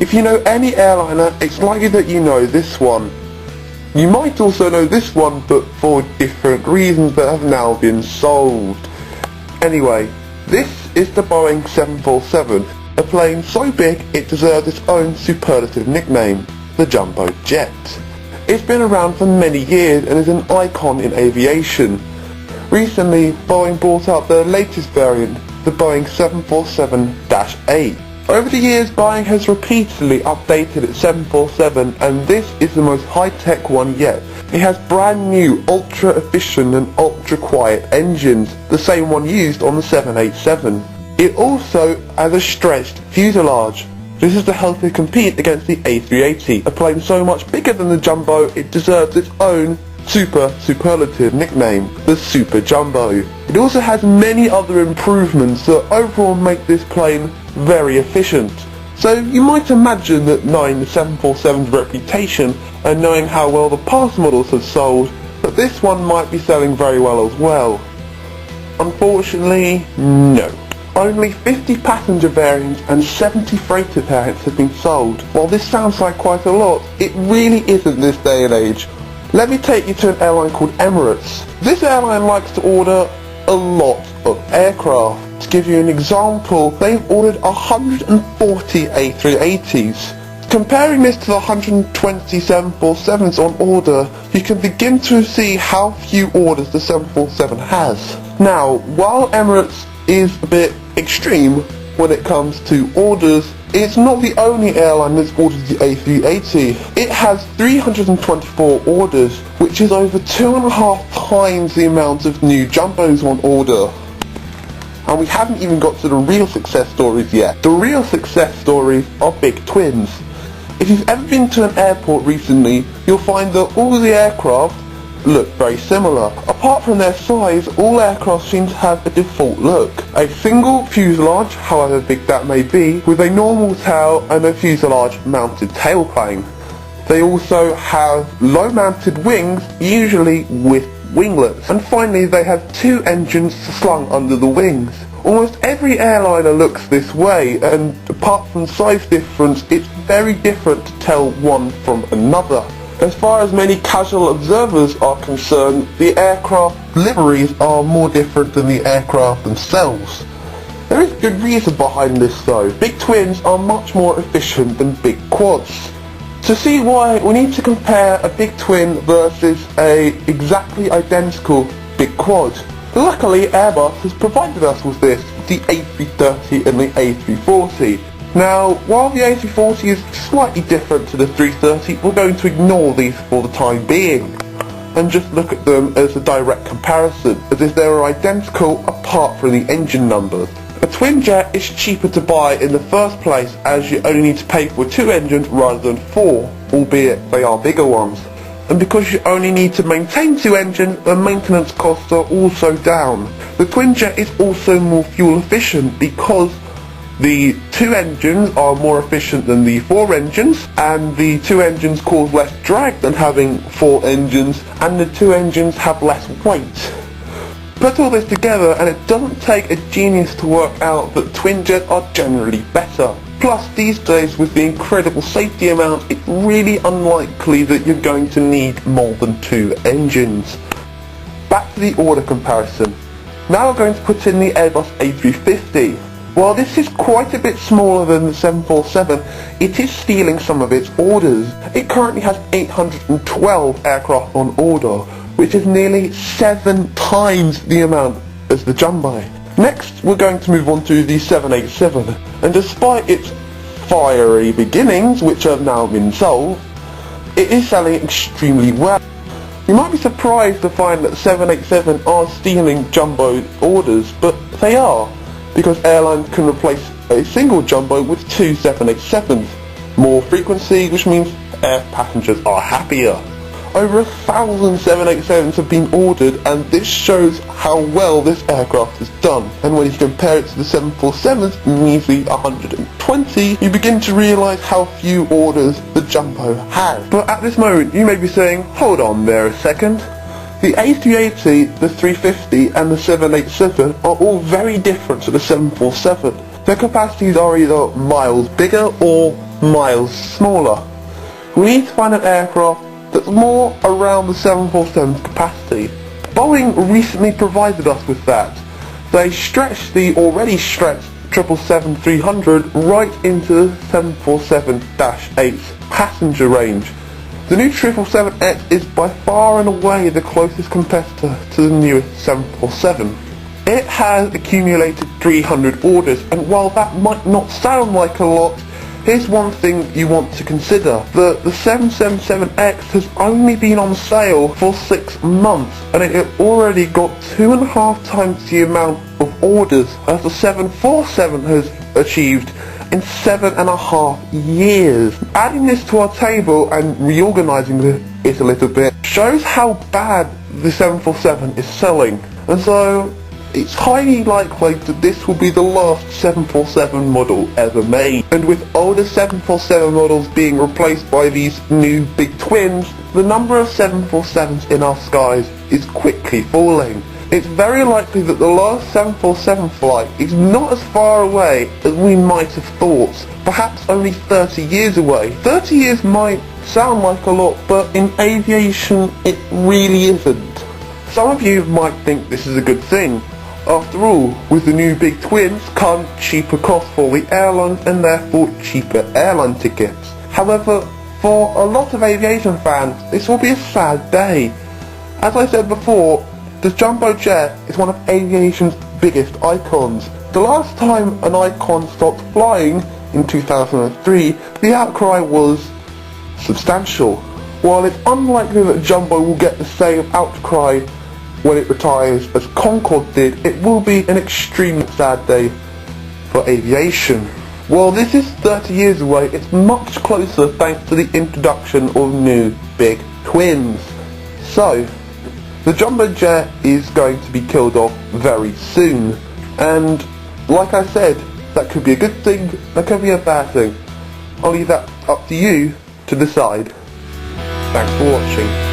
If you know any airliner, it's likely that you know this one. You might also know this one, but for different reasons that have now been solved. Anyway, this is the Boeing 747, a plane so big it deserves its own superlative nickname, the Jumbo Jet. It's been around for many years and is an icon in aviation. Recently, Boeing brought out their latest variant, the Boeing 747-8. Over the years, Boeing has repeatedly updated its 747, and this is the most high-tech one yet. It has brand new, ultra-efficient and ultra-quiet engines, the same one used on the 787. It also has a stretched fuselage. This is to help it compete against the A380, a plane so much bigger than the Jumbo it deserves its own superlative nickname, the Super Jumbo. It also has many other improvements that overall make this plane very efficient. So you might imagine that knowing the 747's reputation and knowing how well the past models have sold, that this one might be selling very well as well. Unfortunately, no. Only 50 passenger variants and 70 freighter variants have been sold. While this sounds like quite a lot, it really isn't this day and age. Let me take you to an airline called Emirates. This airline likes to order a lot of aircraft. To give you an example, they've ordered 140 A380s. Comparing this to the 120 747s on order, you can begin to see how few orders the 747 has. Now, while Emirates is a bit extreme when it comes to orders, it's not the only airline that's ordered the A380. It has 324 orders, which is over 2.5 times the amount of new Jumbos on order. And we haven't even got to the real success stories yet. The real success stories are big twins. If you've ever been to an airport recently, you'll find that all the aircraft look very similar. Apart from their size, all aircraft seem to have a default look. A single fuselage, however big that may be, with a normal tail and a fuselage mounted tailplane. They also have low mounted wings, usually with winglets. And finally, they have 2 engines slung under the wings. Almost every airliner looks this way, and apart from size difference, it's very different to tell one from another. As far as many casual observers are concerned, the aircraft liveries are more different than the aircraft themselves. There is good reason behind this though. Big twins are much more efficient than big quads. To see why, we need to compare a big twin versus a exactly identical big quad. Luckily, Airbus has provided us with this, the A330 and the A340. Now, while the A340 is slightly different to the 330, we're going to ignore these for the time being and just look at them as a direct comparison, as if they were identical apart from the engine numbers. A twin jet is cheaper to buy in the first place, as you only need to pay for 2 engines rather than 4, albeit they are bigger ones. And because you only need to maintain 2 engines, the maintenance costs are also down. The twin jet is also more fuel efficient because the 2 engines are more efficient than the 4 engines, and the 2 engines cause less drag than having 4 engines, and the 2 engines have less weight. Put all this together and it doesn't take a genius to work out that twin jets are generally better. Plus, these days with the incredible safety amount, it's really unlikely that you're going to need more than 2 engines. Back to the order comparison. Now we're going to put in the Airbus A350. While this is quite a bit smaller than the 747, it is stealing some of its orders. It currently has 812 aircraft on order, which is nearly 7 times the amount as the Jumbo. Next, we're going to move on to the 787, and despite its fiery beginnings, which have now been solved, it is selling extremely well. You might be surprised to find that 787 are stealing Jumbo orders, but they are, because airlines can replace a single Jumbo with 2 787s. More frequency, which means air passengers are happier. Over 1,000 787s have been ordered, and this shows how well this aircraft has done. And when you compare it to the 747's measly 120, you begin to realise how few orders the Jumbo has. But at this moment, you may be saying, hold on there a second. The A380, the 350 and the 787 are all very different to the 747. Their capacities are either miles bigger or miles smaller. We need to find an aircraft that's more around the 747's capacity. Boeing recently provided us with that. They stretched the already stretched 777-300 right into the 747-8's passenger range. The new 777X is by far and away the closest competitor to the newest 747. It has accumulated 300 orders, and while that might not sound like a lot, here's one thing you want to consider. The 777X has only been on sale for 6 months, and it already got 2.5 times the amount of orders as the 747 has achieved in 7.5 years. Adding this to our table and reorganizing it a little bit shows how bad the 747 is selling. And so it's highly likely that this will be the last 747 model ever made. And with older 747 models being replaced by these new big twins, the number of 747s in our skies is quickly falling. It's very likely that the last 747 flight is not as far away as we might have thought, perhaps only 30 years away. 30 years might sound like a lot, but in aviation it really isn't. Some of you might think this is a good thing. After all, with the new big twins come cheaper costs for the airlines and therefore cheaper airline tickets. However, for a lot of aviation fans, this will be a sad day. As I said before, the jumbo jet is one of aviation's biggest icons. The last time an icon stopped flying, in 2003, the outcry was substantial. While it's unlikely that jumbo will get the same outcry when it retires as Concorde did, it will be an extremely sad day for aviation. While this is 30 years away, it's much closer thanks to the introduction of new big twins. So, the jumbo jet is going to be killed off very soon, and like I said, that could be a good thing, that could be a bad thing. I'll leave that up to you to decide. Thanks for watching.